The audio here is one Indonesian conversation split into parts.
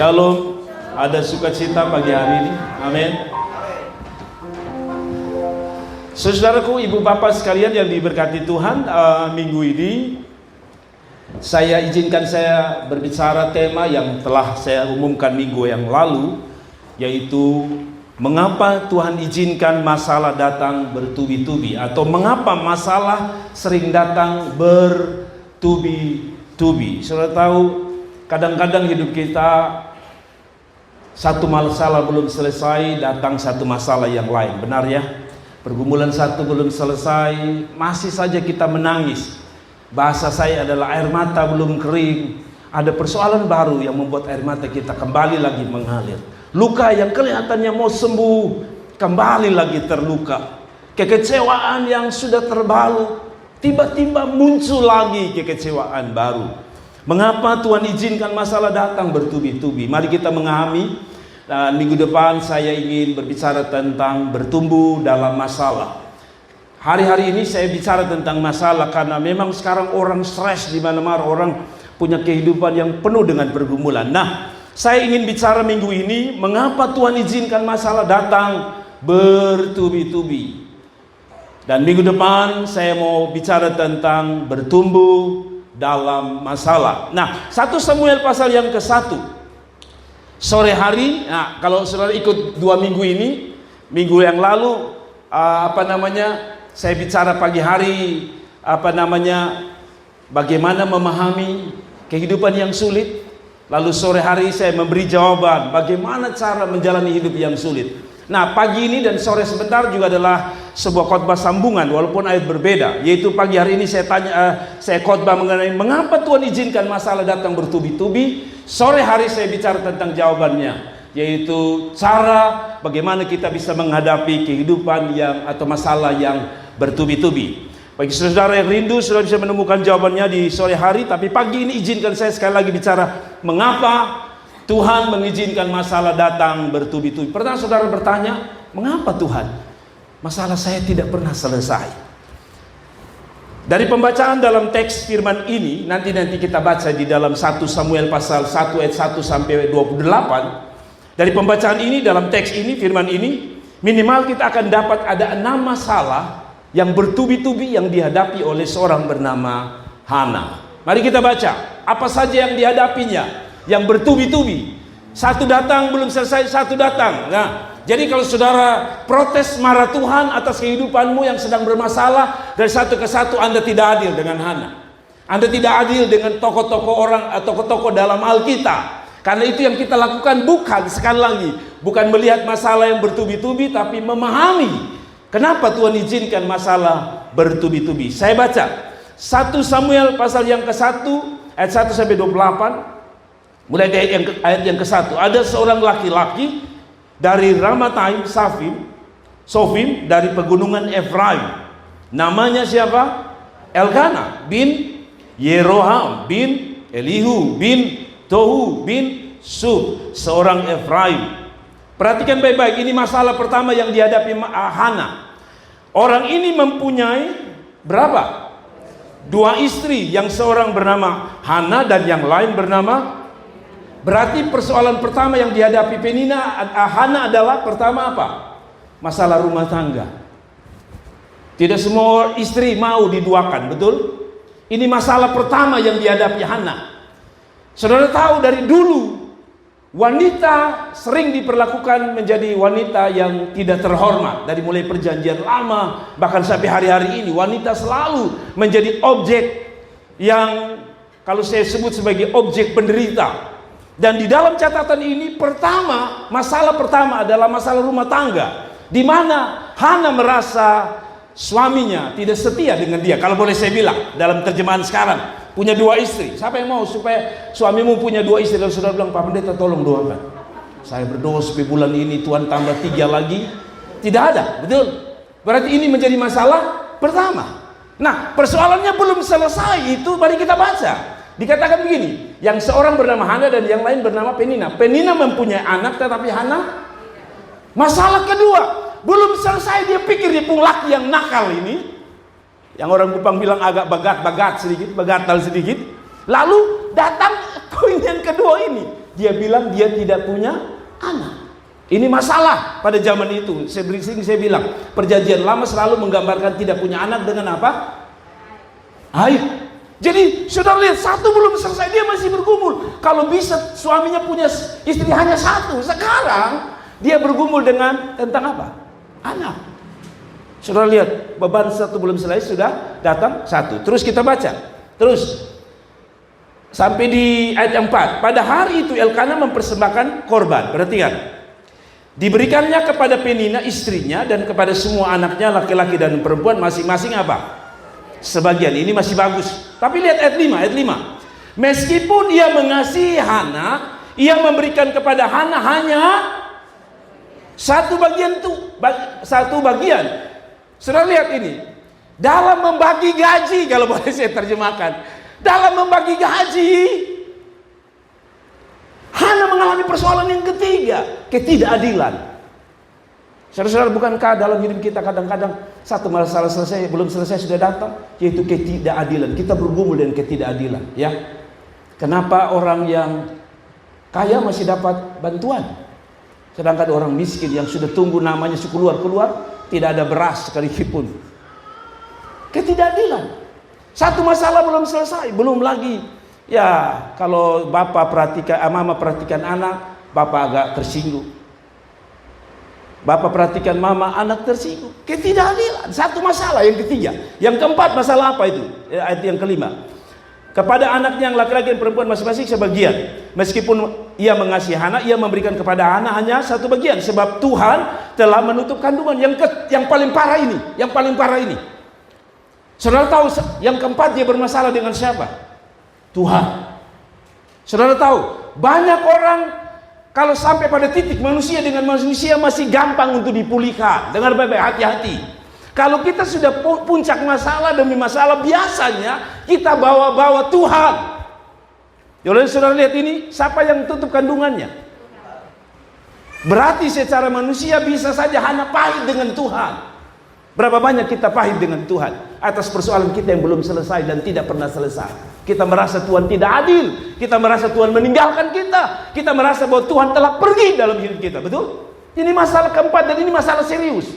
Shalom. Ada sukacita pagi hari ini. Amin. Saudaraku, ibu bapak sekalian yang diberkati Tuhan, minggu ini saya izinkan saya berbicara tema yang telah saya umumkan minggu yang lalu, yaitu mengapa Tuhan izinkan masalah datang bertubi-tubi, atau mengapa masalah sering datang bertubi-tubi. Saudara tahu, kadang-kadang hidup kita satu masalah belum selesai, datang satu masalah yang lain. Benar ya? Pergumulan satu belum selesai, masih saja kita menangis. Bahasa saya adalah air mata belum kering. Ada persoalan baru yang membuat air mata kita kembali lagi mengalir. Luka yang kelihatannya mau sembuh, kembali lagi terluka. Kekecewaan yang sudah terbalut, tiba-tiba muncul lagi kekecewaan baru. Mengapa Tuhan izinkan masalah datang bertubi-tubi? Mari kita memahami. Dan minggu depan saya ingin berbicara tentang bertumbuh dalam masalah. Hari-hari ini saya bicara tentang masalah karena memang sekarang orang stres di mana-mana, orang punya kehidupan yang penuh dengan pergumulan. Nah, saya ingin bicara minggu ini mengapa Tuhan izinkan masalah datang bertubi-tubi. Dan minggu depan saya mau bicara tentang bertumbuh dalam masalah. Nah, 1 Samuel pasal yang ke-1. Sore hari, nah kalau saudara ikut 2 minggu ini, minggu yang lalu saya bicara pagi hari bagaimana memahami kehidupan yang sulit. Lalu sore hari saya memberi jawaban bagaimana cara menjalani hidup yang sulit. Nah, pagi ini dan sore sebentar juga adalah sebuah khotbah sambungan walaupun ayat berbeda, yaitu pagi hari ini saya khotbah mengenai mengapa Tuhan izinkan masalah datang bertubi-tubi. Sore hari saya bicara tentang jawabannya, yaitu cara bagaimana kita bisa menghadapi kehidupan atau masalah yang bertubi-tubi. Bagi saudara yang rindu, saudara bisa menemukan jawabannya di sore hari. Tapi pagi ini izinkan saya sekali lagi bicara mengapa Tuhan mengizinkan masalah datang bertubi-tubi. Pernah saudara bertanya, mengapa Tuhan masalah saya tidak pernah selesai? Dari pembacaan dalam teks firman ini, nanti kita baca di dalam 1 Samuel pasal 1 ayat 1 sampai 28. Dari pembacaan ini, dalam teks ini, firman ini, minimal kita akan dapat ada 6 masalah yang bertubi-tubi yang dihadapi oleh seorang bernama Hana. Mari kita baca, apa saja yang dihadapinya, yang bertubi-tubi. Satu datang belum selesai, satu datang. Nah, jadi kalau saudara protes marah Tuhan atas kehidupanmu yang sedang bermasalah, dari satu ke satu Anda tidak adil dengan Hana. Anda tidak adil dengan tokoh-tokoh orang atau tokoh-tokoh dalam Alkitab. Karena itu yang kita lakukan sekali lagi, bukan melihat masalah yang bertubi-tubi, tapi memahami kenapa Tuhan izinkan masalah bertubi-tubi. Saya baca 1 Samuel pasal yang ke-1 ayat 1 sampai 28. Mulai dari ayat yang ke-1. Ada seorang laki-laki dari Ramataim Sofim dari pegunungan Efraim. Namanya siapa? Elkana bin Yeroham bin Elihu bin Tohu bin Sub, seorang Efraim. Perhatikan baik-baik, ini masalah pertama yang dihadapi Hana. Orang ini mempunyai berapa? 2 istri, yang seorang bernama Hana dan yang lain bernama. Berarti persoalan pertama yang dihadapi Hana adalah pertama apa? Masalah rumah tangga. Tidak semua istri mau diduakan, betul? Ini masalah pertama yang dihadapi Hana. Saudara tahu dari dulu wanita sering diperlakukan menjadi wanita yang tidak terhormat. Dari mulai perjanjian lama bahkan sampai hari-hari ini, wanita selalu menjadi objek yang kalau saya sebut sebagai objek penderita. Dan di dalam catatan ini masalah pertama adalah masalah rumah tangga, di mana Hana merasa suaminya tidak setia dengan dia. Kalau boleh saya bilang dalam terjemahan sekarang, punya 2 istri. Siapa yang mau supaya suamimu punya 2 istri? Dan saudara bilang, Pak Pendeta tolong doakan. Saya berdoa supaya bulan ini Tuhan tambah 3 lagi. Tidak ada, betul? Berarti ini menjadi masalah pertama. Nah, persoalannya belum selesai, itu mari kita baca. Dikatakan begini, yang seorang bernama Hana dan yang lain bernama Penina. Penina mempunyai anak, tetapi Hana, masalah kedua, belum selesai. Dia pikir dia pun laki yang nakal ini, yang orang Kupang bilang agak begatal sedikit. Lalu datang poin yang kedua ini, dia bilang dia tidak punya anak. Ini masalah pada zaman itu. Saya bilang, perjanjian lama selalu menggambarkan tidak punya anak dengan apa? Aib. Jadi saudara lihat, satu belum selesai dia masih bergumul. Kalau bisa suaminya punya istri hanya satu, sekarang dia bergumul dengan tentang apa? Anak. Saudara lihat, beban satu belum selesai sudah datang satu. Terus kita baca. Terus sampai di ayat yang 4. Pada hari itu Elkana mempersembahkan korban. Perhatikan. Diberikannya kepada Penina istrinya dan kepada semua anaknya laki-laki dan perempuan masing-masing apa? Sebagian. Ini masih bagus. Tapi lihat ayat 5, ayat 5. Meskipun ia mengasihi Hana, ia memberikan kepada Hana hanya satu bagian satu bagian. Saudara lihat ini. Dalam membagi gaji, kalau boleh saya terjemahkan, dalam membagi gaji, Hana mengalami persoalan yang ketiga, ketidakadilan. Saudara-saudara, bukankah dalam hidup kita kadang-kadang satu masalah selesai, belum selesai sudah datang, yaitu ketidakadilan. Kita bergumul dengan ketidakadilan, ya. Kenapa orang yang kaya masih dapat bantuan, sedangkan orang miskin yang sudah tunggu namanya keluar tidak ada beras sekalipun? Ketidakadilan. Satu masalah belum selesai, belum lagi. Ya, kalau bapak perhatikan, mama perhatikan anak, bapak agak tersinggung. Bapak perhatikan mama, anak tersinggung. Ketidakadilan. Satu masalah. Yang ketiga. Yang keempat, masalah apa itu? Ayat yang kelima. Kepada anaknya yang laki-laki dan perempuan masing-masing sebagian. Meskipun ia mengasihi Hana, ia memberikan kepada Hana hanya satu bagian. Sebab Tuhan telah menutup kandungan. Yang paling parah ini. Yang paling parah ini. Saudara tahu yang keempat dia bermasalah dengan siapa? Tuhan. Saudara tahu, banyak orang kalau sampai pada titik manusia dengan manusia masih gampang untuk dipulihkan. Dengar baik-baik, hati-hati. Kalau kita sudah puncak masalah demi masalah, biasanya kita bawa-bawa Tuhan. Jadi saudara lihat ini, siapa yang tutup kandungannya? Berarti secara manusia bisa saja Hana pahit dengan Tuhan. Berapa banyak kita pahit dengan Tuhan atas persoalan kita yang belum selesai dan tidak pernah selesai. Kita merasa Tuhan tidak adil. Kita merasa Tuhan meninggalkan kita. Kita merasa bahwa Tuhan telah pergi dalam hidup kita. Betul? Ini masalah keempat dan ini masalah serius.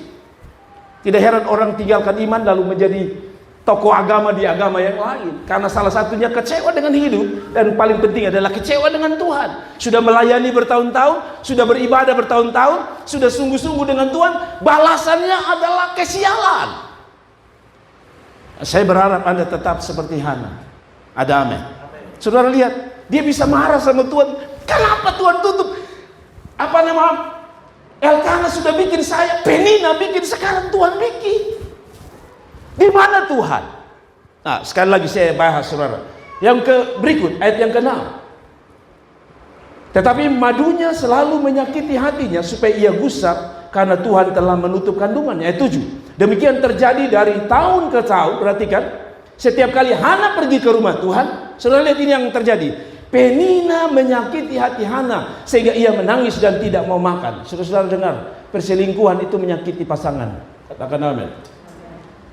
Tidak heran orang tinggalkan iman lalu menjadi tokoh agama di agama yang lain. Karena salah satunya kecewa dengan hidup. Dan paling penting adalah kecewa dengan Tuhan. Sudah melayani bertahun-tahun. Sudah beribadah bertahun-tahun. Sudah sungguh-sungguh dengan Tuhan. Balasannya adalah kesialan. Saya berharap Anda tetap seperti Hana. Ada amin. Saudara lihat, dia bisa marah sama Tuhan. Kenapa Tuhan tutup? Apa nama? Elkana sudah bikin saya, Penina bikin, sekarang Tuhan bikin. Di mana Tuhan? Nah, sekali lagi saya bahas, saudara. Yang berikut, ayat yang ke-6. Tetapi madunya selalu menyakiti hatinya supaya ia gusar karena Tuhan telah menutup kandungannya. Ayat 7. Demikian terjadi dari tahun ke tahun. Perhatikan. Setiap kali Hana pergi ke rumah Tuhan, saudara lihat ini yang terjadi. Penina menyakiti hati Hana sehingga ia menangis dan tidak mau makan. Saudara-saudara dengar, perselingkuhan itu menyakiti pasangan. Katakan amin.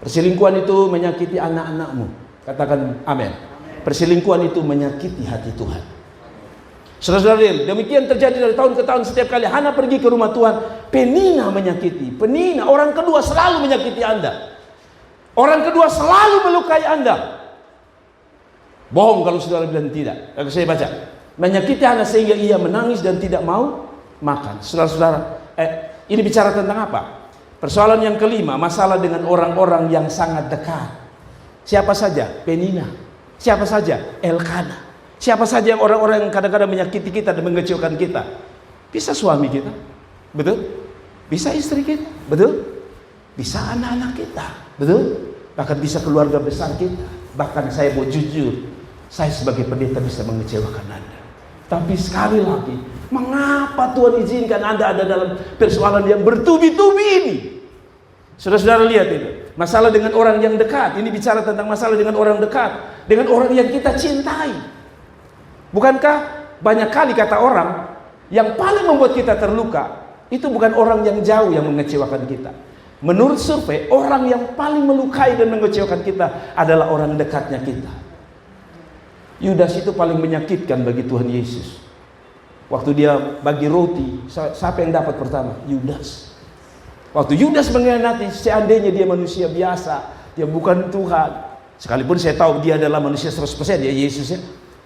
Perselingkuhan itu menyakiti anak-anakmu. Katakan amin. Perselingkuhan itu menyakiti hati Tuhan. Saudara-saudara lihat, demikian terjadi dari tahun ke tahun. Setiap kali Hana pergi ke rumah Tuhan, Penina menyakiti. Penina, orang kedua, selalu menyakiti Anda. Orang kedua selalu melukai Anda. Bohong kalau saudara bilang tidak. Kalau saya baca, menyakiti Hana sehingga ia menangis dan tidak mau makan. Saudara-saudara, ini bicara tentang apa? Persoalan yang kelima, masalah dengan orang-orang yang sangat dekat. Siapa saja? Penina. Siapa saja? Elkana. Siapa saja yang orang-orang yang kadang-kadang menyakiti kita dan mengecewakan kita? Bisa suami kita, betul? Bisa istri kita, betul? Bisa anak-anak kita, betul? Bahkan bisa keluarga besar kita. Bahkan saya mau jujur, saya sebagai pendeta bisa mengecewakan Anda. Tapi sekali lagi, mengapa Tuhan izinkan Anda ada dalam persoalan yang bertubi-tubi ini? Saudara-saudara lihat itu. Masalah dengan orang yang dekat. Ini bicara tentang masalah dengan orang dekat. Dengan orang yang kita cintai. Bukankah banyak kali kata orang, yang paling membuat kita terluka, itu bukan orang yang jauh yang mengecewakan kita. Menurut survei, orang yang paling melukai dan mengecewakan kita adalah orang dekatnya kita. Yudas itu paling menyakitkan bagi Tuhan Yesus. Waktu dia bagi roti, siapa yang dapat pertama? Yudas. Waktu Yudas mengkhianati, seandainya dia manusia biasa, dia bukan Tuhan. Sekalipun saya tahu dia adalah manusia 100% ya Yesus ya.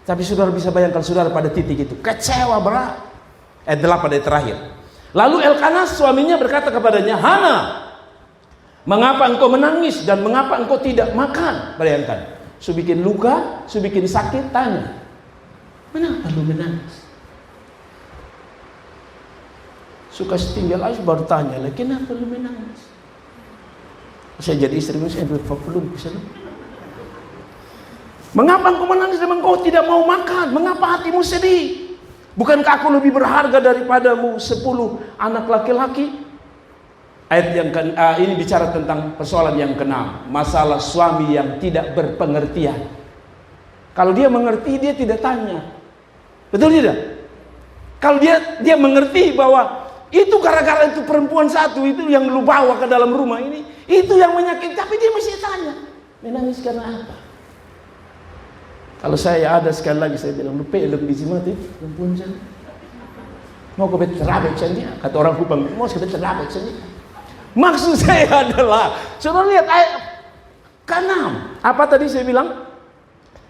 Tapi saudara bisa bayangkan saudara pada titik itu. Kecewa berat. Ayat 8 ayat terakhir. Lalu Elkanah suaminya berkata kepadanya, Hana, mengapa engkau menangis dan mengapa engkau tidak makan? Bayangkan. Su bikin luka, su bikin sakit, tanya. Kenapa lu menangis? Suka setinggal aja baru tanya lagi, kenapa lu menangis? Saya jadi istri, saya belum bisa. Mengapa engkau menangis dan engkau tidak mau makan? Mengapa hatimu sedih? Bukankah aku lebih berharga daripadamu 10 anak laki-laki? Ayat yang ini bicara tentang persoalan yang keenam, masalah suami yang tidak berpengertian. Kalau dia mengerti, dia tidak tanya. Betul tidak? Kalau dia mengerti bahwa itu gara-gara itu perempuan satu itu yang lu bawa ke dalam rumah ini, itu yang menyakiti, tapi dia masih tanya, menangis karena apa? Kalau saya ada sekali lagi saya bilang, lu pelem di sini mati perempuan sana. Mau ke bet terabek sana, kata orang Kupang, mau ke bet terabek sana. Maksud saya adalah, saudara lihat ayat ke-6. Apa tadi saya bilang?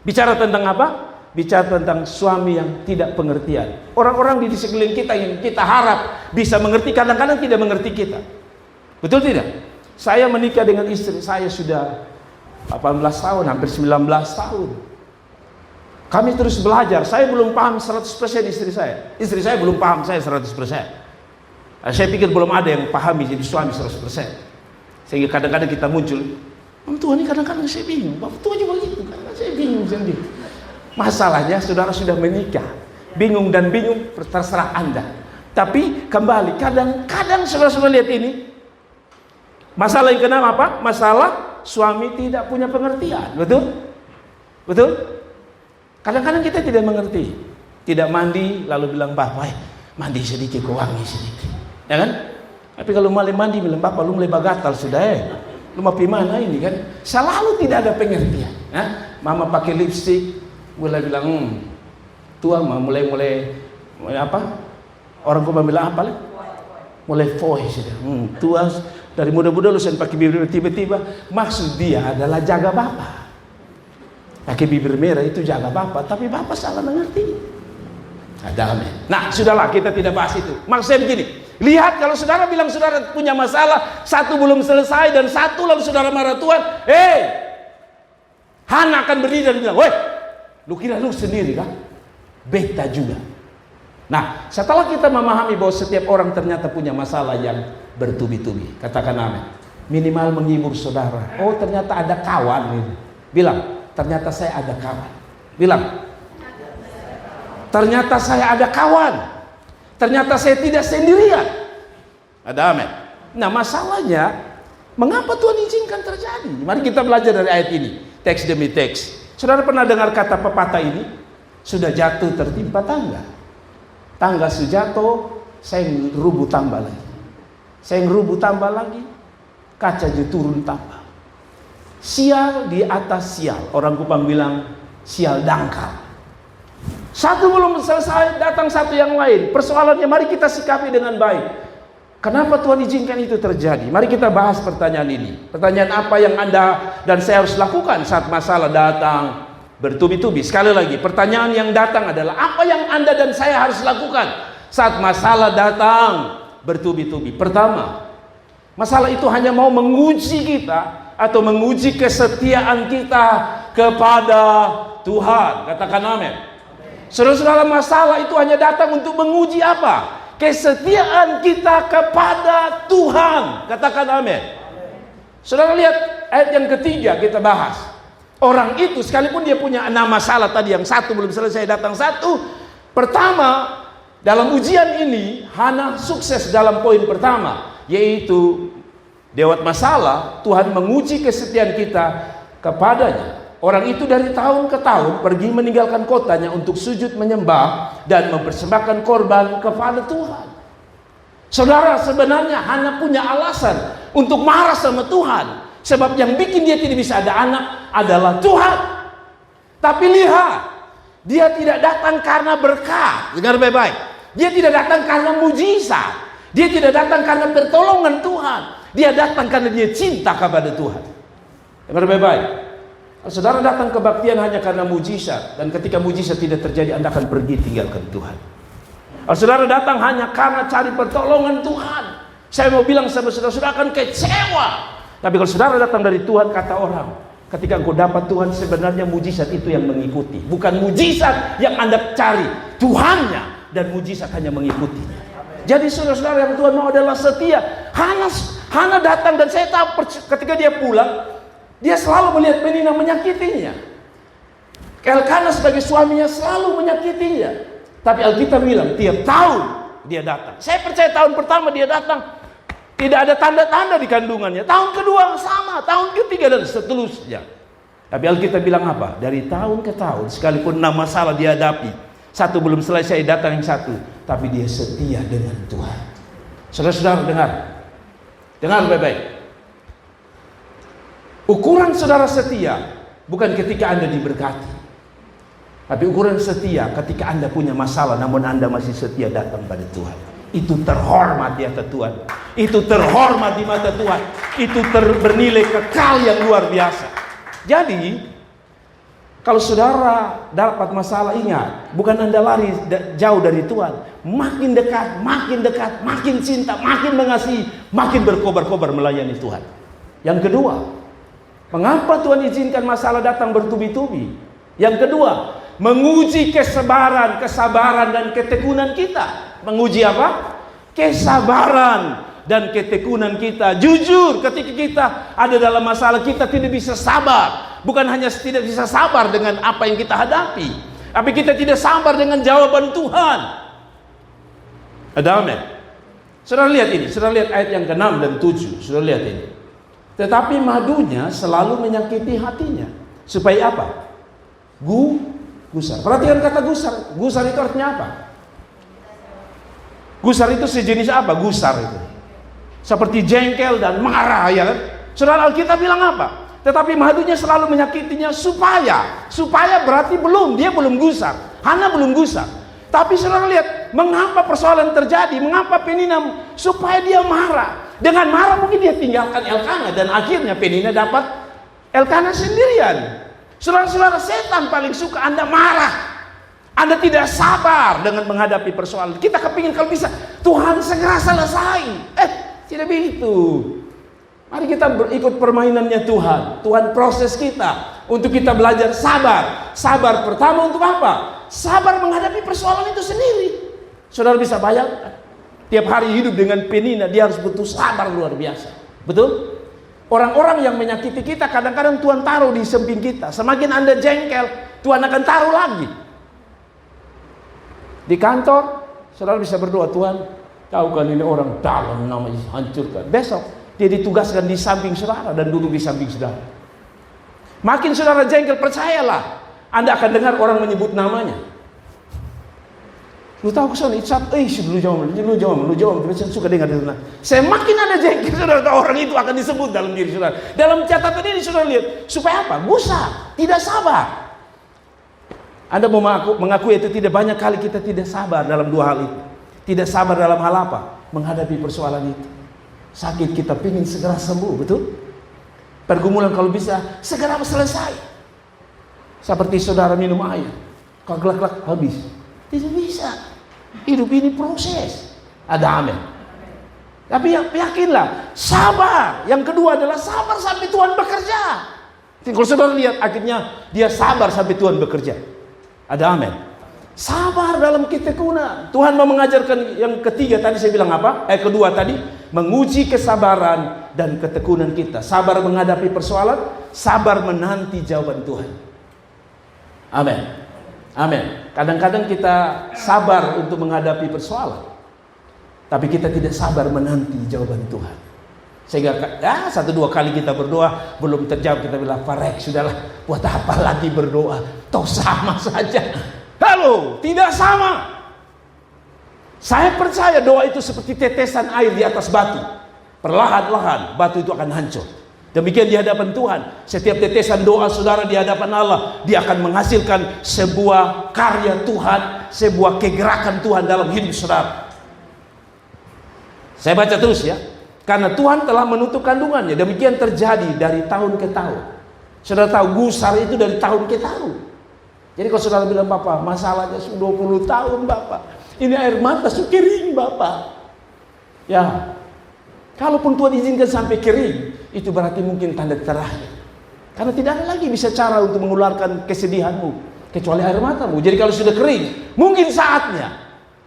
Bicara tentang apa? Bicara tentang suami yang tidak pengertian. Orang-orang di sekeliling kita yang kita harap bisa mengerti, kadang-kadang tidak mengerti kita. Betul tidak? Saya menikah dengan istri saya sudah 18 tahun, hampir 19 tahun. Kami terus belajar. Saya belum paham 100% istri saya. Istri saya belum paham saya 100%. Saya pikir belum ada yang pahami jadi suami 100%. Sehingga kadang-kadang kita muncul, Tuhan ini kadang-kadang saya bingung. Bapak Tuhan juga gitu, kadang-kadang saya bingung sendiri. Masalahnya saudara sudah menikah, bingung dan bingung terserah Anda. Tapi kembali, kadang-kadang saudara-saudara lihat ini, masalah yang keenam apa? Masalah suami tidak punya pengertian. Betul? Betul? Kadang-kadang kita tidak mengerti. Tidak mandi lalu bilang, Bapak mandi sedikit, kau wangi sedikit, ya kan? Tapi kalau mulai mandi bilang, Bapak lu mulai bagatal sudah lu mau mana ini kan? Selalu tidak ada pengertian. Mama pakai lipstik, mulai bilang, tua mah mulai apa? Orang Kupang bilang apa? Mulai foy sudah. Tua dari muda-muda lu sen pakai bibir, tiba-tiba maksud dia adalah jaga Bapak. Pakai bibir merah itu jaga Bapak, tapi Bapak salah mengerti. Nah, sudahlah kita tidak bahas itu. Maksud saya begini, lihat kalau saudara bilang saudara punya masalah, satu belum selesai dan satu lalu saudara marah Tuhan, Hana akan berdiri dan bilang, weh, lu kira lu sendiri kan? Beta juga. Nah, setelah kita memahami bahwa setiap orang ternyata punya masalah yang bertubi-tubi, katakan amin. Minimal menghibur saudara. Oh, ternyata ada kawan ini. Bilang, ternyata saya ada kawan. Bilang, ternyata saya ada kawan. Ternyata saya tidak sendirian. Ada amin. Nah, masalahnya, mengapa Tuhan izinkan terjadi? Mari kita belajar dari ayat ini, teks demi teks. Saudara pernah dengar kata pepatah ini? Sudah jatuh tertimpa tangga. Tangga sudah jatuh, saya rubuh tambah lagi. Saya rubuh tambah lagi, kaca turun tambah. Sial di atas sial. Orang Kupang bilang sial dangkal. Satu belum selesai, datang satu yang lain. Persoalannya mari kita sikapi dengan baik. Kenapa Tuhan izinkan itu terjadi? Mari kita bahas pertanyaan ini. Pertanyaan apa yang Anda dan saya harus lakukan saat masalah datang bertubi-tubi? Sekali lagi, pertanyaan yang datang adalah apa yang Anda dan saya harus lakukan saat masalah datang bertubi-tubi? Pertama, masalah itu hanya mau menguji kita atau menguji kesetiaan kita kepada Tuhan. Katakan amin. Saudara-saudara, masalah itu hanya datang untuk menguji apa? Kesetiaan kita kepada Tuhan. Katakan amin. Saudara lihat ayat yang ketiga kita bahas. Orang itu sekalipun dia punya 6 masalah tadi, yang satu belum selesai datang satu. Pertama, dalam ujian ini Hana sukses dalam poin pertama, yaitu lewat masalah Tuhan menguji kesetiaan kita kepadanya. Orang itu dari tahun ke tahun pergi meninggalkan kotanya untuk sujud menyembah dan mempersembahkan korban kepada Tuhan. Saudara, sebenarnya Hana punya alasan untuk marah sama Tuhan, sebab yang bikin dia tidak bisa ada anak adalah Tuhan. Tapi lihat, dia tidak datang karena berkat. Dengar baik-baik. Dia tidak datang karena mujizat. Dia tidak datang karena pertolongan Tuhan. Dia datang karena dia cinta kepada Tuhan. Dengar baik-baik. Kalau saudara datang kebaktian hanya karena mujizat, dan ketika mujizat tidak terjadi, Anda akan pergi tinggalkan Tuhan. Kalau saudara datang hanya karena cari pertolongan Tuhan, saya mau bilang sama saudara, saudara akan kecewa. Tapi kalau saudara datang dari Tuhan, kata orang, ketika engkau dapat Tuhan, sebenarnya mujizat itu yang mengikuti. Bukan mujizat yang Anda cari, Tuhannya, dan mujizat hanya mengikutinya. Jadi saudara-saudara yang Tuhan mau adalah setia. Hana datang, dan saya tahu ketika dia pulang, dia selalu melihat Penina menyakitinya. Elkana sebagai suaminya selalu menyakitinya. Tapi Alkitab bilang tiap tahun dia datang. Saya percaya tahun pertama dia datang tidak ada tanda-tanda di kandungannya. Tahun kedua sama, tahun ketiga dan seterusnya. Tapi Alkitab bilang apa? Dari tahun ke tahun, sekalipun 6 masalah dihadapi, satu belum selesai, datang yang satu, tapi dia setia dengan Tuhan. Saudara-saudara dengar baik-baik. Ukuran saudara setia bukan ketika Anda diberkati, tapi ukuran setia ketika Anda punya masalah namun Anda masih setia datang pada Tuhan. Itu terhormat di mata Tuhan. Itu terhormat di mata Tuhan. Itu bernilai kekal yang luar biasa. Jadi kalau saudara dapat masalah, ingat, bukan Anda lari jauh dari Tuhan. Makin dekat, makin cinta, makin mengasihi, makin berkobar-kobar melayani Tuhan. Yang kedua, mengapa Tuhan izinkan masalah datang bertubi-tubi? Yang kedua, menguji kesabaran dan ketekunan kita. Menguji apa? Kesabaran dan ketekunan kita. Jujur, ketika kita ada dalam masalah, kita tidak bisa sabar. Bukan hanya tidak bisa sabar dengan apa yang kita hadapi, tapi kita tidak sabar dengan jawaban Tuhan. Ada amin. Saudara lihat ini, saudara lihat ayat yang ke-6 dan 7. Saudara lihat ini. Tetapi madunya selalu menyakiti hatinya. Supaya apa? Gusar. Perhatikan kata gusar. Gusar itu artinya apa? Gusar itu sejenis apa? Gusar itu seperti jengkel dan marah, ya kan? Saudara, Alkitab bilang apa? Tetapi madunya selalu menyakitinya supaya berarti dia belum gusar. Hana belum gusar. Tapi saudara lihat, mengapa persoalan terjadi? Mengapa Penina? Supaya dia marah. Dengan marah mungkin dia tinggalkan Elkana, dan akhirnya Penina dapat Elkana sendirian. Saudara-saudara, setan paling suka Anda marah. Anda tidak sabar dengan menghadapi persoalan. Kita kepingin kalau bisa Tuhan segera selesai. Tidak begitu. Mari kita ikut permainannya Tuhan. Tuhan proses kita untuk kita belajar sabar. Sabar pertama untuk apa? Sabar menghadapi persoalan itu sendiri. Saudara bisa bayangkan, tiap hari hidup dengan Penina, dia harus butuh sabar luar biasa. Betul? Orang-orang yang menyakiti kita kadang-kadang Tuhan taruh di samping kita. Semakin Anda jengkel, Tuhan akan taruh lagi. Di kantor, saudara bisa berdoa, Tuhan, tahu kan ini orang dalam, namanya hancurkan. Besok dia ditugaskan di samping saudara dan duduk di samping saudara. Makin saudara jengkel, percayalah, Anda akan dengar orang menyebut namanya. Lu tahu kesana, lu jawab, saya suka dengar itu. Saya makin ada jengkel, saudara, orang itu akan disebut dalam diri saudara. Dalam catatan ini saudara lihat, supaya apa? Gusar, tidak sabar. Anda mau mengakui itu, tidak banyak kali kita tidak sabar dalam dua hal itu. Tidak sabar dalam hal apa? Menghadapi persoalan itu. Sakit kita pingin segera sembuh, betul? Pergumulan kalau bisa segera selesai. Seperti saudara minum air, kalau gelak-gelak habis. Tidak bisa. Hidup ini proses. Ada amin. Tapi yakinlah, sabar. Yang kedua adalah sabar sampai Tuhan bekerja. Kalau saudara lihat, akhirnya dia sabar sampai Tuhan bekerja. Ada amin. Sabar dalam ketekunan. Tuhan mau mengajarkan yang ketiga tadi, saya bilang apa? Kedua tadi, menguji kesabaran dan ketekunan kita. Sabar menghadapi persoalan, sabar menanti jawaban Tuhan. Amin. Amin. Kadang-kadang kita sabar untuk menghadapi persoalan, tapi kita tidak sabar menanti jawaban Tuhan. Sehingga satu dua kali kita berdoa belum terjawab, kita bilang, Farek, sudahlah, buat apa lagi berdoa? Toh sama saja. Halo, tidak sama. Saya percaya doa itu seperti tetesan air di atas batu. Perlahan-lahan batu itu akan hancur. Demikian di hadapan Tuhan. Setiap tetesan doa saudara di hadapan Allah, dia akan menghasilkan sebuah karya Tuhan sebuah kegerakan Tuhan dalam hidup saudara. Saya baca terus ya. Karena Tuhan telah menutup kandungannya. Demikian terjadi dari tahun ke tahun. Saudara tahu gusar itu dari tahun ke tahun. Jadi kalau saudara bilang, Bapak, masalahnya sudah 20 tahun Bapak, ini air mata sudah kering Bapak. Ya, kalaupun Tuhan izinkan sampai kering, itu berarti mungkin tanda terakhir. Karena tidak ada lagi bisa cara untuk mengeluarkan kesedihanmu kecuali air matamu. Jadi kalau sudah kering, mungkin saatnya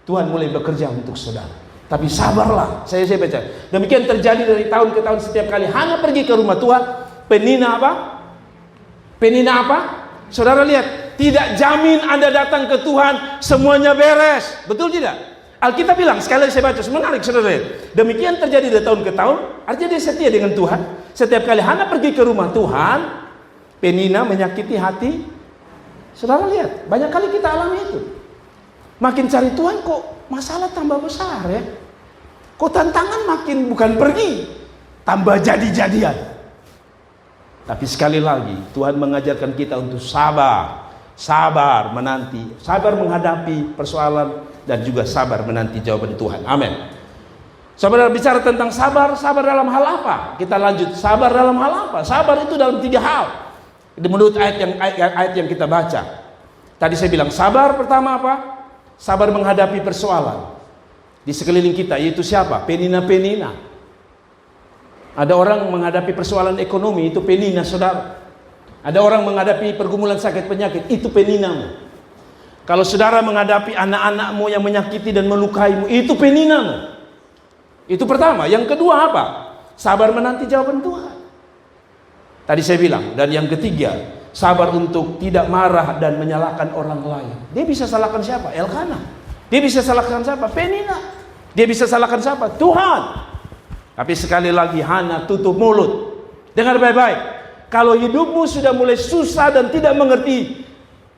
Tuhan mulai bekerja untuk saudara. Tapi sabarlah. Saya baca. Demikian terjadi dari tahun ke tahun. Setiap kali Hana pergi ke rumah Tuhan, penina apa? Penina apa? Saudara lihat, tidak jamin Anda datang ke Tuhan semuanya beres. Betul tidak? Alkitab bilang, sekali lagi saya baca, menarik saudara lihat. Demikian terjadi dari tahun ke tahun. Artinya dia setia dengan Tuhan. Setiap kali Hana pergi ke rumah Tuhan, penina menyakiti hati. Saudara lihat, banyak kali kita alami itu. Makin cari Tuhan kok masalah tambah besar ya. Kok tantangan makin bukan pergi, tambah jadi-jadian. Tapi sekali lagi Tuhan mengajarkan kita untuk sabar. Sabar menanti, sabar menghadapi persoalan, dan juga sabar menanti jawaban Tuhan. Amin. Saudara bicara tentang sabar, sabar dalam hal apa? Kita lanjut, sabar dalam hal apa? Sabar itu dalam 3 hal. Menurut ayat yang kita baca. Tadi saya bilang sabar pertama apa? Sabar menghadapi persoalan di sekeliling kita, yaitu siapa? Penina-penina. Ada orang menghadapi persoalan ekonomi, itu penina saudara. Ada orang menghadapi pergumulan sakit penyakit, itu peninamu. Kalau saudara menghadapi anak-anakmu yang menyakiti dan melukaimu, itu peninamu. Itu pertama. Yang kedua apa? Sabar menanti jawaban Tuhan. Tadi saya bilang. Dan yang ketiga, sabar untuk tidak marah dan menyalahkan orang lain. Dia bisa salahkan siapa? Elkanah. Dia bisa salahkan siapa? Penina. Dia bisa salahkan siapa? Tuhan. Tapi sekali lagi Hana tutup mulut. Dengar baik-baik. Kalau hidupmu sudah mulai susah dan tidak mengerti,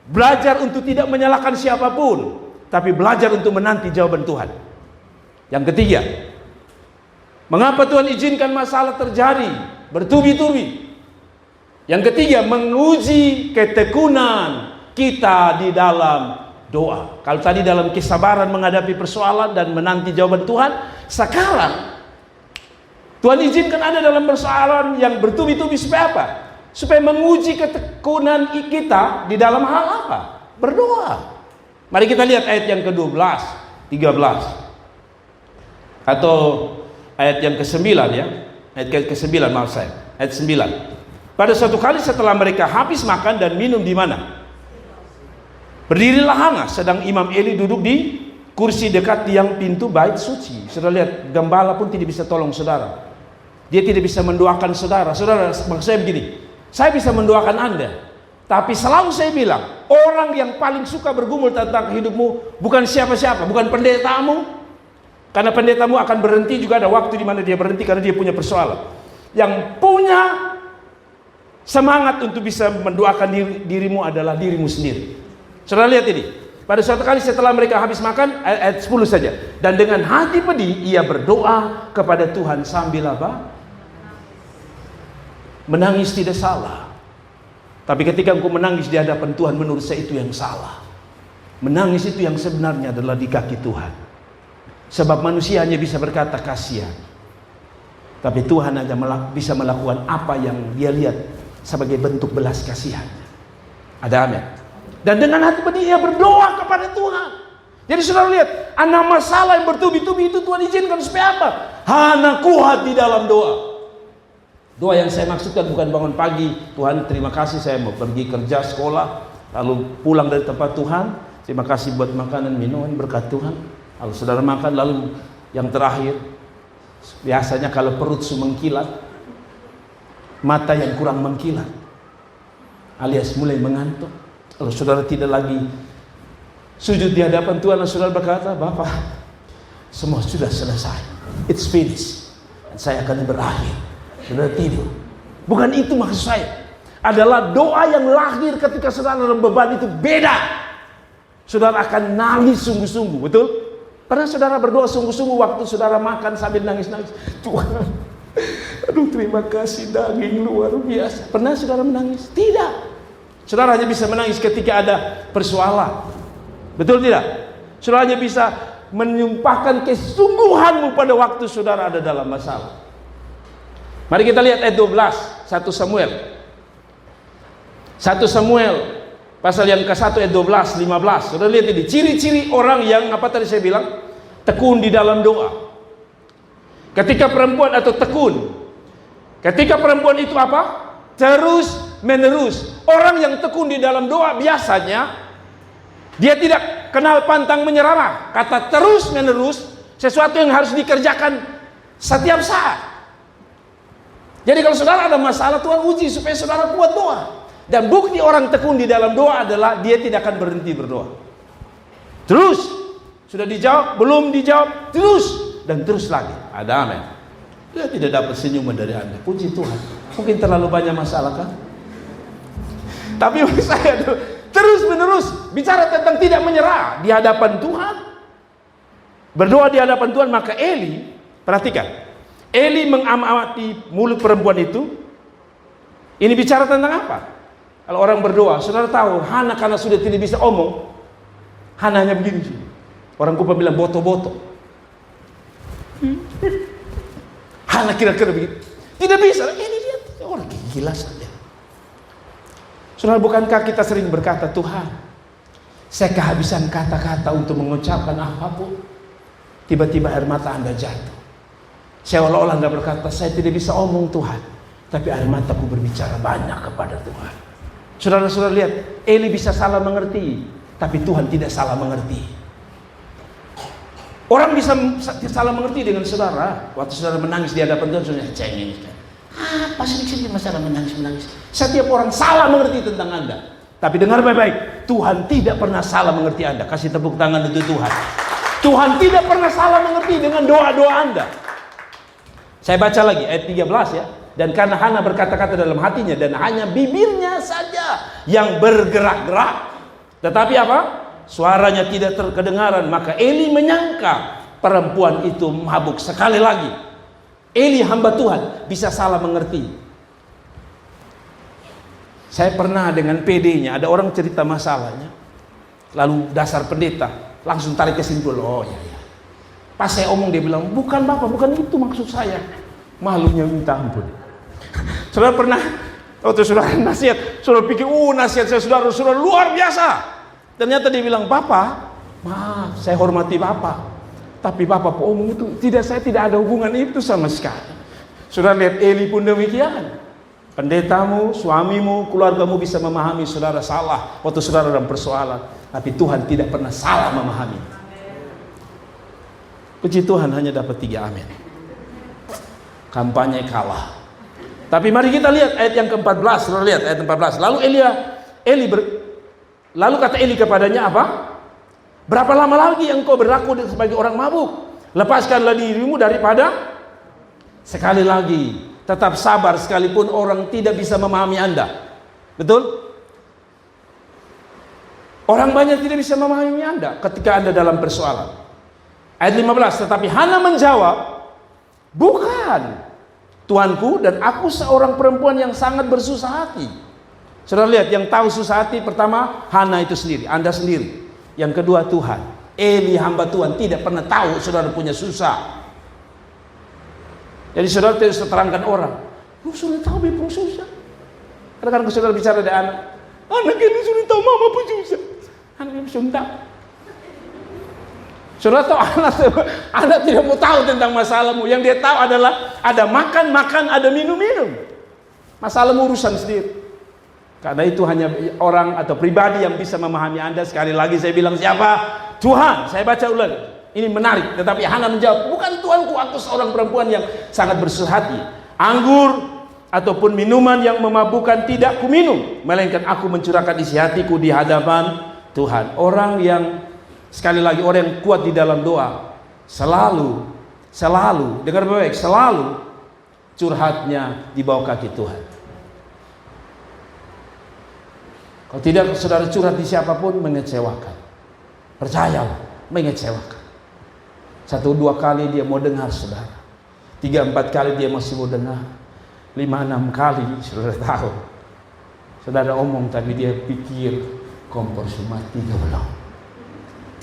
belajar untuk tidak menyalahkan siapapun, tapi belajar untuk menanti jawaban Tuhan. Yang ketiga, mengapa Tuhan izinkan masalah terjadi bertubi-tubi? Yang ketiga, menguji ketekunan kita di dalam doa. Kalau tadi dalam kesabaran menghadapi persoalan dan menanti jawaban Tuhan, sekarang Tuhan izinkan ada dalam persoalan yang bertubi-tubi supaya apa? Supaya menguji ketekunan kita di dalam hal apa? Berdoa. Mari kita lihat ayat yang ke-12, 13. Atau ayat yang ke-9 ya. Ayat ke-9 maaf saya. Ayat 9. Pada suatu kali setelah mereka habis makan dan minum di mana? Berdirilah Hana, sedang Imam Eli duduk di kursi dekat tiang pintu bait suci. Saudara lihat, gembala pun tidak bisa tolong saudara. Dia tidak bisa mendoakan saudara. Saudara, maksud saya begini, saya bisa mendoakan Anda, tapi selalu saya bilang, orang yang paling suka bergumul tentang hidupmu bukan siapa-siapa, bukan pendetamu. Karena pendetamu akan berhenti, juga ada waktu di mana dia berhenti karena dia punya persoalan. Yang punya semangat untuk bisa mendoakan dirimu adalah dirimu sendiri. Saudara lihat ini. Pada suatu kali setelah mereka habis makan, ayat 10 saja. Dan dengan hati pedih, ia berdoa kepada Tuhan sambil apa? Menangis tidak salah. Tapi ketika engkau menangis di hadapan Tuhan, menurut saya itu yang salah. Menangis itu yang sebenarnya adalah di kaki Tuhan. Sebab manusia hanya bisa berkata kasihan. Tapi Tuhan hanya bisa melakukan apa yang dia lihat sebagai bentuk belas kasihan. Ada amin. Dan dengan hati pedih ia berdoa kepada Tuhan. Jadi saudara lihat, ada masalah yang bertubi-tubi itu Tuhan izinkan supaya apa? Hana kuat di dalam doa. Doa yang saya maksudkan bukan bangun pagi, Tuhan terima kasih saya mau pergi kerja, sekolah, lalu pulang dari tempat Tuhan, terima kasih buat makanan, minuman, berkat Tuhan. Lalu saudara makan, lalu yang terakhir, biasanya kalau perut mengkilat, mata yang kurang mengkilat, alias mulai mengantuk. Kalau saudara tidak lagi sujud di hadapan Tuhan, dan saudara berkata, Bapak, semua sudah selesai, it's finished, dan saya akan berakhir. Saudara tidur. Bukan itu maksud saya. Adalah doa yang lahir ketika saudara dalam beban itu beda. Saudara akan nangis sungguh-sungguh, betul? Pernah saudara berdoa sungguh-sungguh waktu saudara makan sambil nangis-nangis? Tuhan, aduh terima kasih daging luar biasa. Pernah saudara menangis? Tidak. Saudara hanya bisa menangis ketika ada persoalan. Betul tidak? Saudara hanya bisa menyumpahkan kesungguhanmu pada waktu saudara ada dalam masalah. Mari kita lihat ayat 12, 1 Samuel. 1 Samuel pasal yang ke-1 ayat 12, 15. Saudara lihat ini, ciri-ciri orang yang apa tadi saya bilang? Tekun di dalam doa. Ketika perempuan atau tekun. Ketika perempuan itu apa? Terus menerus. Orang yang tekun di dalam doa biasanya dia tidak kenal pantang menyerah. Kata terus menerus sesuatu yang harus dikerjakan setiap saat. Jadi kalau saudara ada masalah, Tuhan uji supaya saudara kuat doa. Dan bukti orang tekun di dalam doa adalah dia tidak akan berhenti berdoa. Terus, sudah dijawab, belum dijawab, terus dan terus lagi. Ada amin. Dia tidak dapat senyuman dari Anda. Puji Tuhan. Mungkin terlalu banyak masalah kan? Tapi saya terus menerus bicara tentang tidak menyerah di hadapan Tuhan, berdoa di hadapan Tuhan. Maka Eli, perhatikan, Eli mengamati mulut perempuan itu. Ini bicara tentang apa? Kalau orang berdoa, saudara tahu Hana karena sudah tidak bisa omong, Hana hanya begini. Orang Kupa bilang boto-boto. Hana kira-kira begitu, tidak bisa. Ini dia orang gila saja. Saudara, bukankah kita sering berkata, Tuhan, saya kehabisan kata-kata untuk mengucapkan apapun. Tiba-tiba air mata Anda jatuh. Seolah-olah Anda berkata, saya tidak bisa omong Tuhan, tapi air mataku berbicara banyak kepada Tuhan. Saudara-saudara lihat, Eli bisa salah mengerti, tapi Tuhan tidak salah mengerti. Orang bisa salah mengerti dengan saudara. Waktu saudara menangis di hadapan Tuhan, saudara cengeng. Apa sedikit masalah menangis-menangis? Setiap orang salah mengerti tentang Anda. Tapi dengar baik-baik, Tuhan tidak pernah salah mengerti Anda. Kasih tepuk tangan untuk Tuhan. Tuhan tidak pernah salah mengerti dengan doa-doa Anda. Saya baca lagi ayat 13 ya. Dan karena Hana berkata-kata dalam hatinya, dan hanya bibirnya saja yang bergerak-gerak, tetapi apa? Suaranya tidak terkedengaran. Maka Eli menyangka perempuan itu mabuk. Sekali lagi, Eli hamba Tuhan bisa salah mengerti. Saya pernah dengan PD-nya, ada orang cerita masalahnya, lalu dasar pendeta langsung tarik kesimpulan, oh ya. Pas saya omong dia bilang, bukan Bapak, bukan itu maksud saya. Malunya minta ampun. Saudara pernah, waktu saudara nasihat, saudara pikir, nasihat saya saudara luar biasa. Ternyata dia bilang, Bapak, maaf, saya hormati Bapak. Tapi Bapak omong itu, saya tidak ada hubungan itu sama sekali. Saudara lihat Eli pun demikian. Pendetamu, suamimu, keluargamu bisa memahami saudara salah waktu saudara dalam persoalan. Tapi Tuhan tidak pernah salah memahami. Puji Tuhan hanya dapat 3 amin. Kampanye kalah. Tapi mari kita lihat ayat yang ke-14. Saudara lihat ayat 14. Lalu kata Eli kepadanya apa? Berapa lama lagi engkau berlaku sebagai orang mabuk? Lepaskanlah dirimu daripada. Sekali lagi, tetap sabar sekalipun orang tidak bisa memahami Anda. Betul? Orang banyak tidak bisa memahami Anda ketika Anda dalam persoalan. Ayat 15, tetapi Hana menjawab, bukan, Tuanku, dan aku seorang perempuan yang sangat bersusah hati. Saudara lihat, yang tahu susah hati pertama Hana itu sendiri, Anda sendiri. Yang kedua Tuhan. Eli hamba Tuhan tidak pernah tahu saudara punya susah. Jadi saudara terus terangkan orang, lu sudah tahu bepung susah. Kadang-kadang saudara bicara dengan anak ini sudah tahu mama pun susah. Anak ini suntak. Saudara tahu anak tidak mau tahu tentang masalahmu. Yang dia tahu adalah ada makan, ada minum. Masalahmu urusan sendiri. Karena itu hanya orang atau pribadi yang bisa memahami Anda. Sekali lagi saya bilang siapa? Tuhan. Saya baca ulang. Ini menarik. Tetapi Hana menjawab, bukan Tuanku, aku seorang perempuan yang sangat bersusah hati. Anggur ataupun minuman yang memabukkan tidak kuminum, melainkan aku mencurahkan isi hatiku di hadapan Tuhan. Orang yang, sekali lagi, orang yang kuat di dalam doa selalu dengar baik, selalu curhatnya di bawah kaki Tuhan. Kalau tidak saudara curhat di siapapun, mengecewakan. Percayalah, mengecewakan. 1-2 kali dia mau dengar saudara, 3-4 kali dia masih mau dengar, 5-6 kali saudara tahu saudara omong tapi dia pikir kompor mati belum.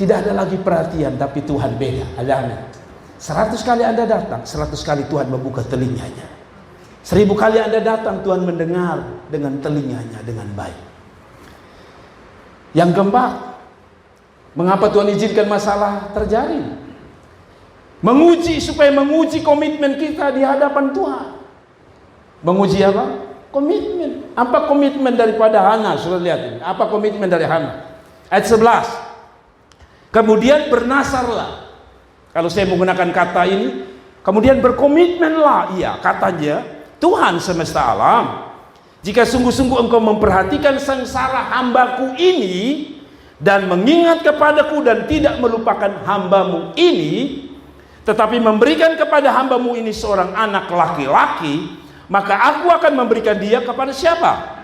Tidak ada lagi perhatian, tapi Tuhan beda. Ada 100 kali Anda datang, 100 kali Tuhan membuka telinganya. 1000 kali Anda datang, Tuhan mendengar dengan telinganya dengan baik. Yang keempat, mengapa Tuhan izinkan masalah terjadi? Supaya menguji komitmen kita di hadapan Tuhan. Menguji apa? Komitmen. Apa komitmen daripada Hana? Sudah lihat ini. Apa komitmen dari Hana? Ayat 11. Kemudian bernasarlah. Kalau saya menggunakan kata ini, kemudian berkomitmenlah. Iya, katanya Tuhan semesta alam, jika sungguh-sungguh engkau memperhatikan sengsara hambaku ini dan mengingat kepadaku dan tidak melupakan hambamu ini, tetapi memberikan kepada hambamu ini seorang anak laki-laki, maka aku akan memberikan dia kepada siapa?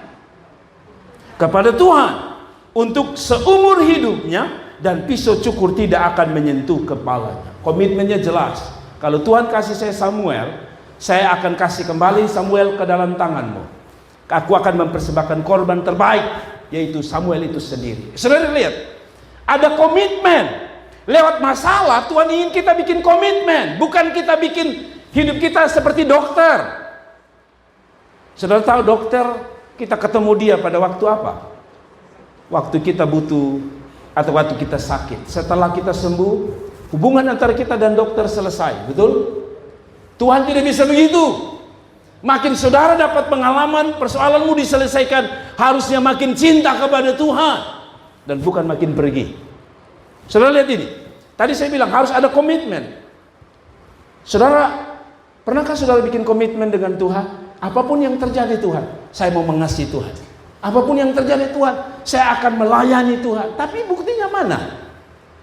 Kepada Tuhan untuk seumur hidupnya, dan pisau cukur tidak akan menyentuh kepalanya. Komitmennya jelas. Kalau Tuhan kasih saya Samuel, saya akan kasih kembali Samuel ke dalam tanganmu. Aku akan mempersembahkan korban terbaik, yaitu Samuel itu sendiri. Saudara lihat, ada komitmen. Lewat masalah Tuhan ingin kita bikin komitmen, bukan kita bikin hidup kita seperti dokter. Saudara tahu dokter, kita ketemu dia pada waktu apa? Waktu kita butuh atau waktu kita sakit. Setelah kita sembuh, hubungan antara kita dan dokter selesai, betul? Tuhan tidak bisa begitu. Makin saudara dapat pengalaman, persoalanmu diselesaikan, harusnya makin cinta kepada Tuhan dan bukan makin pergi. Saudara lihat ini. Tadi saya bilang harus ada komitmen. Saudara, pernahkah saudara bikin komitmen dengan Tuhan? Apapun yang terjadi Tuhan, saya mau mengasihi Tuhan. Apapun yang terjadi Tuhan, saya akan melayani Tuhan. Tapi buktinya mana?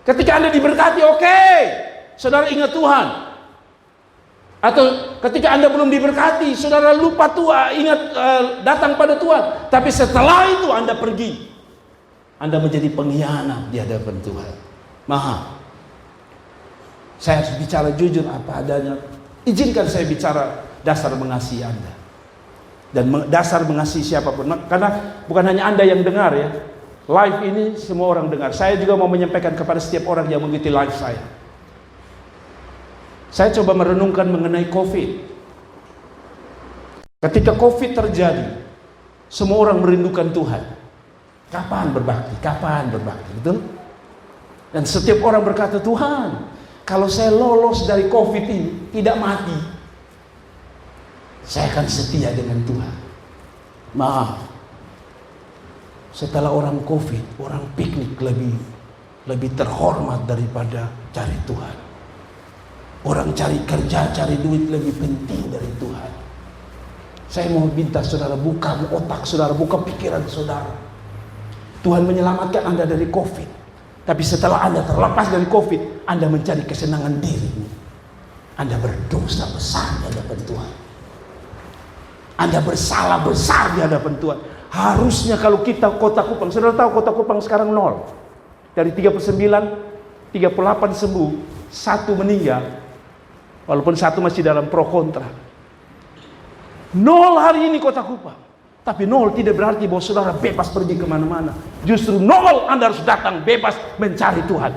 Ketika Anda diberkati, oke, saudara ingat Tuhan. Atau ketika Anda belum diberkati, saudara lupa Tuhan, ingat datang pada Tuhan. Tapi setelah itu Anda pergi, Anda menjadi pengkhianat di hadapan Tuhan. Maaf, saya harus bicara jujur apa adanya. Izinkan saya bicara dasar mengasihi Anda dan dasar mengasihi siapapun. Karena bukan hanya Anda yang dengar ya, live ini semua orang dengar. Saya juga mau menyampaikan kepada setiap orang yang mengikuti live saya. Saya coba merenungkan mengenai COVID. Ketika COVID terjadi, semua orang merindukan Tuhan. Kapan berbakti? Kapan berbakti? Betul? Dan setiap orang berkata, Tuhan, kalau saya lolos dari COVID ini, tidak mati, saya akan setia dengan Tuhan. Maaf, setelah orang COVID, orang piknik lebih terhormat daripada cari Tuhan. Orang cari kerja, cari duit lebih penting dari Tuhan. Saya mau minta saudara buka otak saudara, buka pikiran saudara. Tuhan menyelamatkan Anda dari COVID. Tapi setelah Anda terlepas dari COVID, Anda mencari kesenangan diri. Anda berdosa besar di hadapan Tuhan. Anda bersalah besar di hadapan Tuhan. Harusnya kalau kita Kota Kupang, saudara tahu Kota Kupang sekarang 0. Dari 39, 38 sembuh, 1 meninggal. Walaupun 1 masih dalam pro kontra. 0 hari ini Kota Kupang. Tapi 0 tidak berarti bahwa saudara bebas pergi kemana-mana. Justru 0 Anda harus datang bebas mencari Tuhan.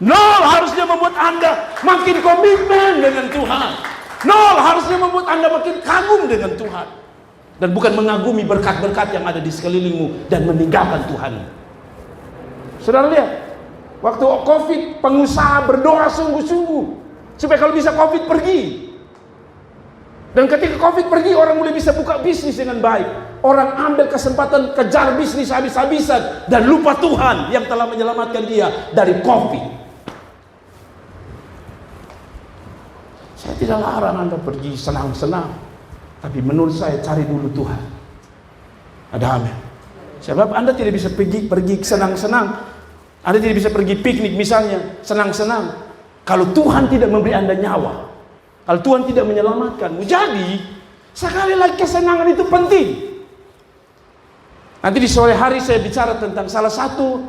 0 harusnya membuat Anda makin komitmen dengan Tuhan. 0 harusnya membuat Anda makin kagum dengan Tuhan. Dan bukan mengagumi berkat-berkat yang ada di sekelilingmu dan meninggalkan Tuhan. Saudara lihat, waktu COVID pengusaha berdoa sungguh-sungguh supaya kalau bisa COVID pergi. Dan ketika COVID pergi, orang mulai bisa buka bisnis dengan baik. Orang ambil kesempatan kejar bisnis habis-habisan dan lupa Tuhan yang telah menyelamatkan dia dari COVID. Saya tidak larang Anda pergi senang-senang, tapi menurut saya cari dulu Tuhan. Ada amin. Sebab Anda tidak bisa pergi senang-senang. Anda tidak bisa pergi piknik misalnya, senang-senang, kalau Tuhan tidak memberi Anda nyawa. Kalau Tuhan tidak menyelamatkanmu. Jadi sekali lagi kesenangan itu penting. Nanti di sore hari saya bicara tentang salah satu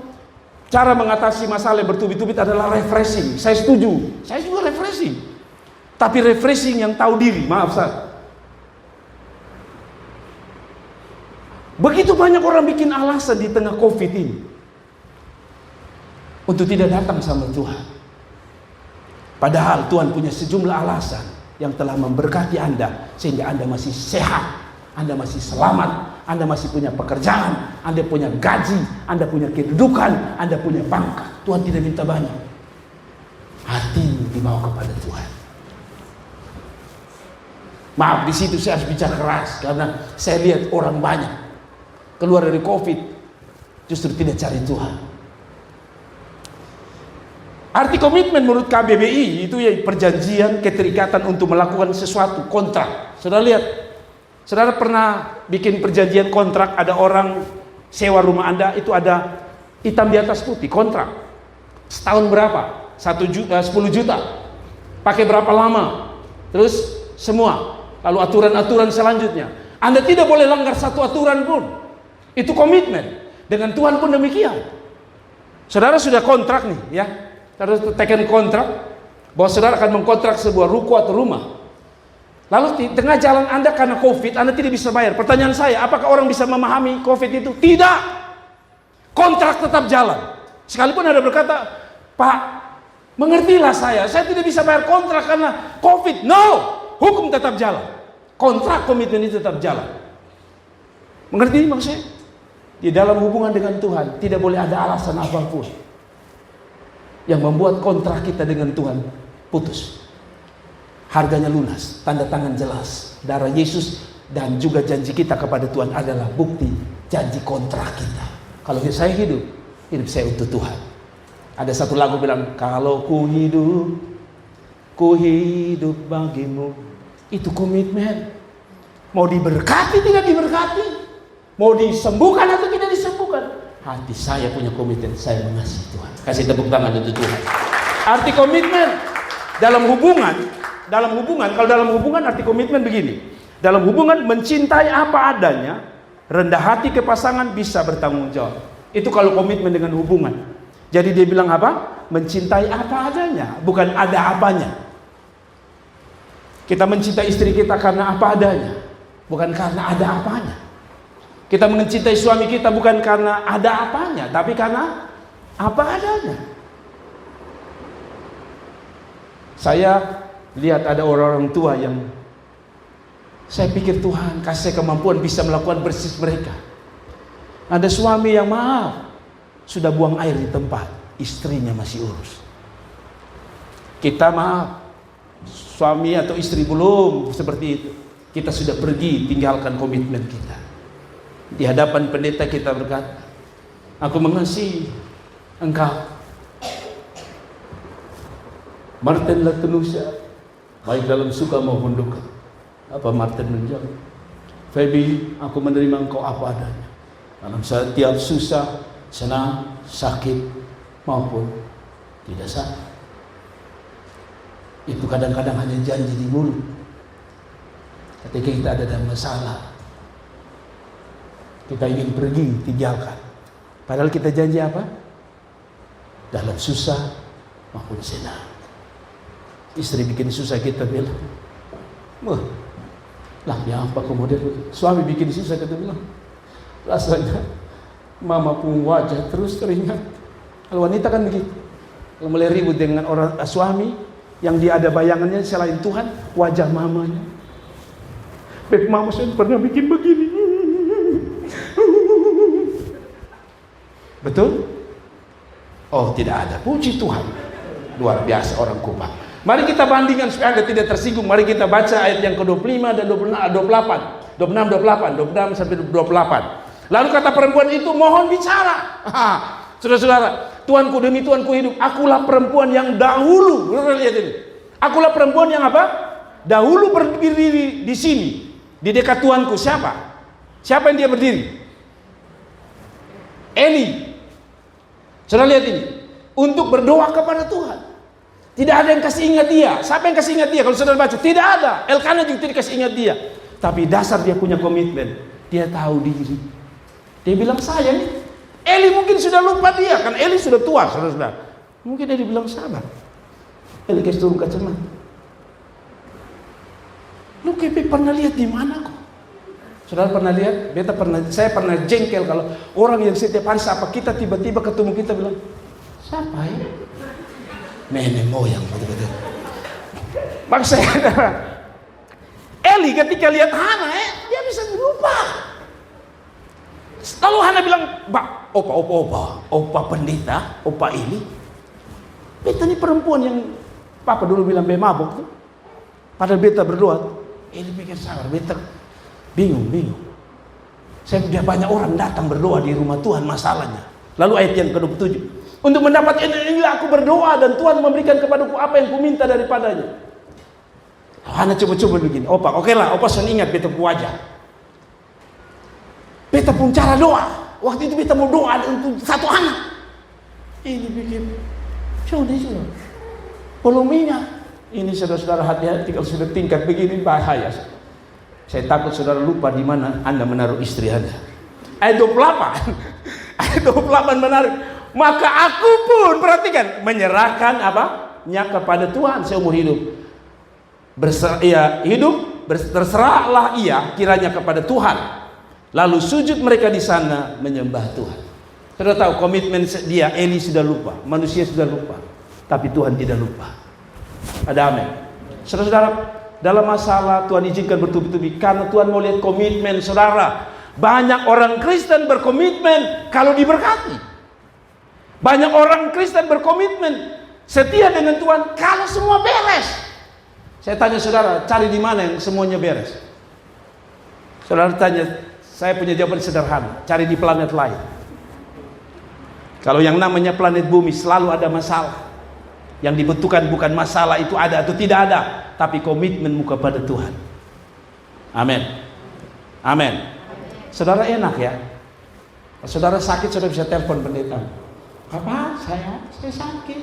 cara mengatasi masalah yang bertubi-tubi adalah refreshing. Saya setuju. Saya juga refreshing. Tapi refreshing yang tahu diri. Maaf saya. Begitu banyak orang bikin alasan di tengah COVID ini. untuk tidak datang sama Tuhan. Padahal Tuhan punya sejumlah alasan yang telah memberkati Anda sehingga Anda masih sehat, Anda masih selamat, Anda masih punya pekerjaan, Anda punya gaji, Anda punya kedudukan, Anda punya pangkat. Tuhan tidak minta banyak. Hati dibawa kepada Tuhan. Maaf, di situ saya harus bicara keras karena saya lihat orang banyak keluar dari COVID justru tidak cari Tuhan. Arti komitmen menurut KBBI itu ya perjanjian, keterikatan untuk melakukan sesuatu, kontrak. Saudara lihat, saudara pernah bikin perjanjian kontrak, ada orang sewa rumah Anda, itu ada hitam di atas putih, kontrak. Setahun berapa? 10 juta. Pakai berapa lama? Terus semua. Lalu aturan-aturan selanjutnya. Anda tidak boleh langgar satu aturan pun. Itu komitmen. Dengan Tuhan pun demikian. Saudara sudah kontrak nih, ya. Saudara tekan kontrak bahwa saudara akan mengkontrak sebuah ruko atau rumah. Lalu di tengah jalan Anda karena COVID, Anda tidak bisa bayar. Pertanyaan saya, apakah orang bisa memahami COVID itu? Tidak. Kontrak tetap jalan. Sekalipun ada berkata, Pak, mengertilah saya tidak bisa bayar kontrak karena COVID. No, hukum tetap jalan. Kontrak komitmen itu tetap jalan. Mengerti maksudnya? Di dalam hubungan dengan Tuhan tidak boleh ada alasan apapun yang membuat kontrak kita dengan Tuhan putus. Harganya lunas, tanda tangan jelas, darah Yesus, dan juga janji kita kepada Tuhan adalah bukti janji kontrak kita. Kalau saya hidup saya untuk Tuhan. Ada satu lagu bilang, kalau ku hidup bagimu. Itu komitmen. Mau diberkati tidak diberkati, mau disembuhkan atau tidak disembuhkan, hati saya punya komitmen, saya mengasihi Tuhan. Kasih tepuk tangan untuk Tuhan. Arti komitmen dalam hubungan, kalau dalam hubungan arti komitmen begini. Dalam hubungan mencintai apa adanya, rendah hati ke pasangan, bisa bertanggung jawab. Itu kalau komitmen dengan hubungan. Jadi dia bilang apa? Mencintai apa adanya, bukan ada apanya. Kita mencintai istri kita karena apa adanya, bukan karena ada apanya. Kita mencintai suami kita bukan karena ada apanya, tapi karena apa adanya. Saya lihat ada orang tua yang saya pikir Tuhan kasih kemampuan bisa melakukan bersih mereka. Ada suami yang maaf, sudah buang air di tempat, istrinya masih urus. Kita maaf, suami atau istri belum seperti itu, kita sudah pergi tinggalkan komitmen kita. Di hadapan pendeta kita berkata, aku mengasihi engkau Martin Latunusa, baik dalam suka maupun duka. Apa Martin menjawab? Feby, aku menerima engkau apa adanya, dalam setiap susah, senang, sakit maupun tidak sakit. Itu kadang-kadang hanya janji di mulut. Ketika kita ada dalam masalah, kita ingin pergi, tinggalkan. Padahal kita janji apa? Dalam susah maupun senang. Istri bikin susah, kita bilang, wah, lah ya apa kemudian suami bikin susah, kita bilang, rasanya mama pun wajah terus teringat. Kalau wanita kan begitu. Kalau mulai ribut dengan orang suami, yang dia ada bayangannya selain Tuhan, wajah mamanya. Beb, mama saya pernah bikin begini. Betul? Oh, tidak ada. Puji Tuhan. Luar biasa orang Kupang. Mari kita bandingkan supaya Anda tidak tersinggung. Mari kita baca ayat yang ke-25 dan 28. 26 sampai 28. Lalu kata perempuan itu, mohon bicara. Saudara-saudara, Tuanku demi Tuanku hidup, akulah perempuan yang dahulu. Lihat ini. Akulah perempuan yang apa? Dahulu berdiri di sini, di dekat Tuanku. Siapa? Siapa yang dia berdiri? Eli. Saudara lihat ini. Untuk berdoa kepada Tuhan. Tidak ada yang kasih ingat dia. Siapa yang kasih ingat dia? Kalau saudara baca, tidak ada. Elkanah juga tidak kasih ingat dia. Tapi dasar dia punya komitmen. Dia tahu diri. Dia bilang, saya nih. Eli mungkin sudah lupa dia, kan Eli sudah tua, saudara-saudara. Mungkin dia dibilang sabar. Eli kasih turun kacamata. Lu Kepe pernah lihat di mana kok? Saudara pernah lihat? Saya pernah jengkel kalau orang yang setiap hari sapa kita tiba-tiba ketemu kita bilang, Siapa ya? Nenek moyang betul-betul. Maksudnya Eli ketika lihat Hana, dia bisa lupa. Lalu Hana bilang, opa pendeta, opa Eli. Beta ini perempuan yang papa dulu bilang mabuk tuh. Padahal beta berdoa. Eli pikir sabar, beta bingung. Saya udah banyak orang datang berdoa di rumah Tuhan masalahnya. Lalu ayat yang ke-27. Untuk mendapat inilah aku berdoa dan Tuhan memberikan kepadaku apa yang kuminta daripadanya. Hana coba begini. Oke lah, opa sudah ingat beta wajah. Beta pun cara doa. Waktu itu beta mau doa untuk satu anak. Ini bikin sudah. Belum ingat. Ini saudara-saudara hati-hati kalau sudah tingkat begini bahaya. Saya takut saudara lupa di mana Anda menaruh istri Anda. Ayat 28. Ayat 28 menarik. Maka aku pun perhatikan menyerahkan nya kepada Tuhan seumur hidup. Terserahlah ia kiranya kepada Tuhan. Lalu sujud mereka di sana menyembah Tuhan. Saudara tahu komitmen dia, Eli sudah lupa, manusia sudah lupa, tapi Tuhan tidak lupa. Ada amin. Saudara-saudara, dalam masalah Tuhan izinkan bertubi-tubi karena Tuhan mau lihat komitmen saudara. Banyak orang Kristen berkomitmen kalau diberkati. Banyak orang Kristen berkomitmen setia dengan Tuhan kalau semua beres. Saya tanya saudara, cari di mana yang semuanya beres? Saudara tanya, saya punya jawaban sederhana, cari di planet lain. Kalau yang namanya planet bumi selalu ada masalah. Yang dibutuhkan bukan masalah itu ada atau tidak ada, tapi komitmenmu kepada Tuhan. Amin. Amin. Saudara enak ya. Kalau saudara sakit, saudara bisa telepon pendeta. Apa? Saya sakit.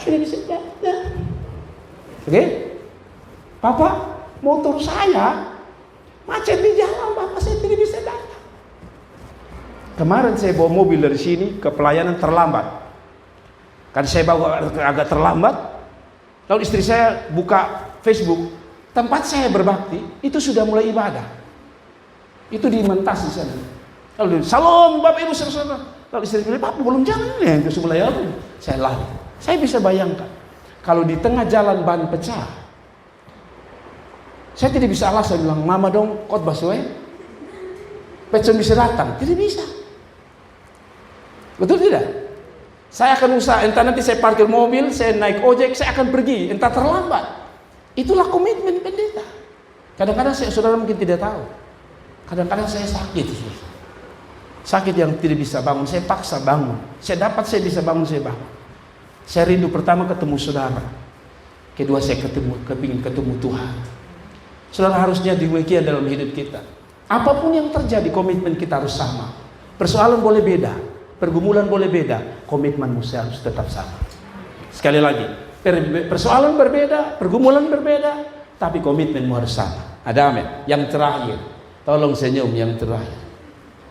Tidak bisa datang. Oke? Papa, motor saya macet di jalan, Bapak saya tidak bisa datang. Kemarin saya bawa mobil dari sini ke pelayanan terlambat. Kan saya bawa agak terlambat. Lalu istri saya buka Facebook, tempat saya berbakti itu sudah mulai ibadah. Itu di Mentas di sana. Lalu salam Bapak Ibu saudara. Lalu istri saya bilang, Pak belum jalan ya, itu mulai apa? Saya lari. Saya bisa bayangkan kalau di tengah jalan ban pecah, saya tidak bisa alasan bilang, Mama dong khotbah soe, Petson bisa datang, tidak bisa. Betul tidak? Saya akan usaha, entah nanti saya parkir mobil, saya naik ojek, saya akan pergi, entah terlambat. Itulah komitmen pendeta. Kadang-kadang saudara mungkin tidak tahu. Kadang-kadang saya sakit. Sakit yang tidak bisa bangun, saya paksa bangun. Saya bisa bangun, saya bangun. Saya rindu pertama ketemu saudara. Kedua saya kepingin ketemu Tuhan. Saudara harusnya demikian dalam hidup kita. Apapun yang terjadi, komitmen kita harus sama. Persoalan boleh beda, pergumulan boleh beda, komitmenmu harus tetap sama. Sekali lagi, persoalan berbeda, pergumulan berbeda, tapi komitmenmu harus sama. Ada amin. Yang terakhir, tolong senyum yang terakhir.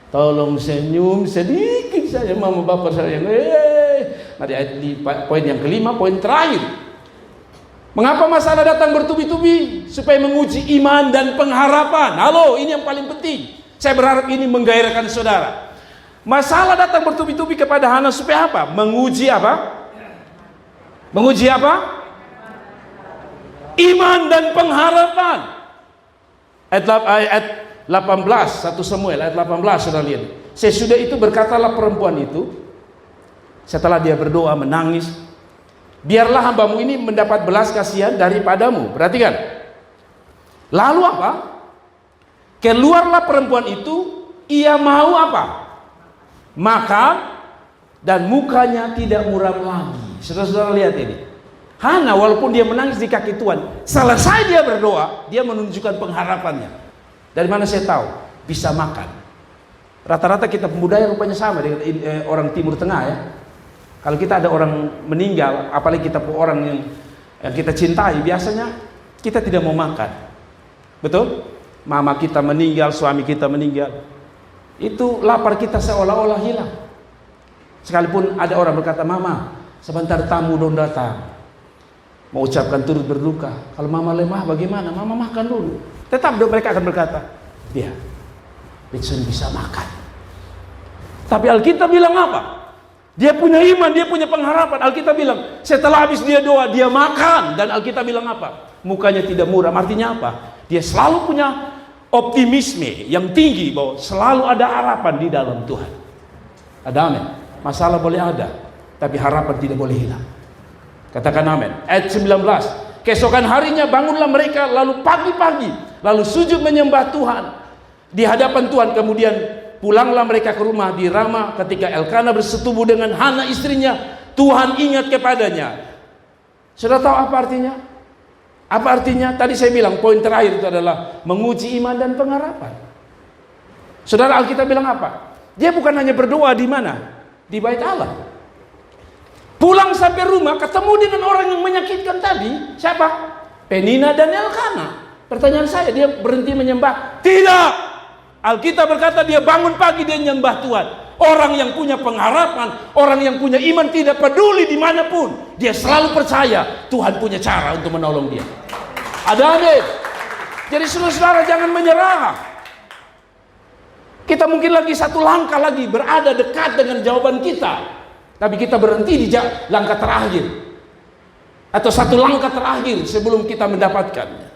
Tolong senyum sedikit saja, mama bapak saya. Mari ayat di poin yang kelima, poin terakhir. Mengapa masalah datang bertubi-tubi? Supaya menguji iman dan pengharapan. Halo, ini yang paling penting. Saya berharap ini menggairahkan saudara. Masalah datang bertubi-tubi kepada Hana supaya apa? Menguji apa? Menguji apa? Iman dan pengharapan. Ayat 18, 1 Samuel ayat 18, saudara lihat. Sesudah itu berkatalah perempuan itu, setelah dia berdoa menangis, biarlah hambamu ini mendapat belas kasihan daripadamu. Perhatikan. Lalu apa? Keluarlah perempuan itu, ia mau apa? Makan dan mukanya tidak muram lagi. Saudara-saudara lihat ini. Hana walaupun dia menangis di kaki Tuhan, selesai dia berdoa, dia menunjukkan pengharapannya. Dari mana saya tahu? Bisa makan. Rata-rata kita budaya rupanya sama dengan orang Timur Tengah ya. Kalau kita ada orang meninggal, apalagi kita orang yang kita cintai, biasanya kita tidak mau makan. Betul? Mama kita meninggal, suami kita meninggal. Itu lapar kita seolah-olah hilang. Sekalipun ada orang berkata, Mama, sebentar tamu dong datang. Mau ucapkan turut berduka. Kalau mama lemah bagaimana? Mama makan dulu. Tetap mereka akan berkata, ya, Pitson bisa makan. Tapi Alkitab bilang apa? Dia punya iman, dia punya pengharapan. Alkitab bilang, setelah habis dia doa, dia makan. Dan Alkitab bilang apa? Mukanya tidak muram. Artinya apa? Dia selalu punya optimisme yang tinggi bahwa selalu ada harapan di dalam Tuhan. Ada amin. Masalah boleh ada, tapi harapan tidak boleh hilang. Katakan amin. Ayat 19. Keesokan harinya bangunlah mereka, lalu pagi-pagi, lalu sujud menyembah Tuhan di hadapan Tuhan. Kemudian pulanglah mereka ke rumah di Rama. Ketika Elkana bersetubuh dengan Hana istrinya, Tuhan ingat kepadanya. Sudah tahu apa artinya? Apa artinya? Tadi saya bilang poin terakhir itu adalah menguji iman dan pengharapan. Saudara, Alkitab bilang apa? Dia bukan hanya berdoa di mana? Di bait Allah. Pulang sampai rumah ketemu dengan orang yang menyakitkan tadi. Siapa? Penina dan Elkana. Pertanyaan saya, dia berhenti menyembah? Tidak. Alkitab berkata dia bangun pagi, dia menyembah Tuhan. Orang yang punya pengharapan, orang yang punya iman tidak peduli dimanapun, dia selalu percaya Tuhan punya cara untuk menolong dia. Ada amin. Jadi saudara-saudara jangan menyerah. Kita mungkin lagi satu langkah lagi berada dekat dengan jawaban kita, tapi kita berhenti di langkah terakhir atau satu langkah terakhir sebelum kita mendapatkannya.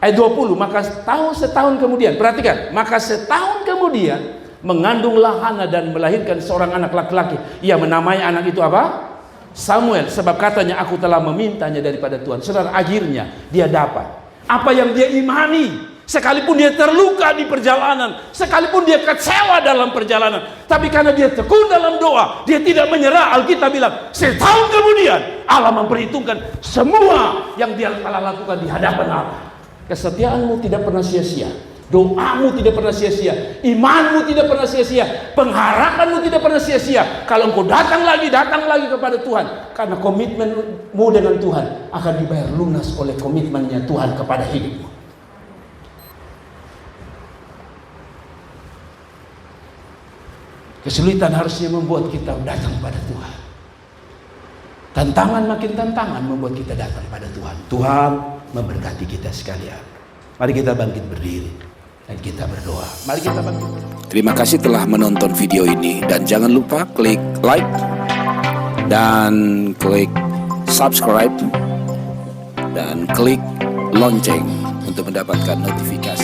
Ayat 20, maka setahun kemudian, perhatikan, maka setahun kemudian mengandunglah Hana dan melahirkan seorang anak laki-laki. Ia menamai anak itu apa? Samuel, sebab katanya aku telah memintanya daripada Tuhan. Saudara, akhirnya dia dapat apa yang dia imani. Sekalipun dia terluka di perjalanan, sekalipun dia kecewa dalam perjalanan, tapi karena dia tekun dalam doa, dia tidak menyerah. Alkitab bilang setahun kemudian Allah memperhitungkan semua yang dia telah lakukan di hadapan Allah. Kesetiaanmu tidak pernah sia-sia, doamu tidak pernah sia-sia, imanmu tidak pernah sia-sia, pengharapanmu tidak pernah sia-sia. Kalau engkau datang lagi kepada Tuhan, karena komitmenmu dengan Tuhan akan dibayar lunas oleh komitmennya Tuhan kepada hidupmu. Kesulitan harusnya membuat kita datang pada Tuhan. Tantangan makin tantangan membuat kita datang pada Tuhan. Tuhan memberkati kita sekalian. Mari kita bangkit berdiri dan kita berdoa. Mari kita bangkit. Terima kasih telah menonton video ini, dan jangan lupa klik like dan klik subscribe dan klik lonceng untuk mendapatkan notifikasi.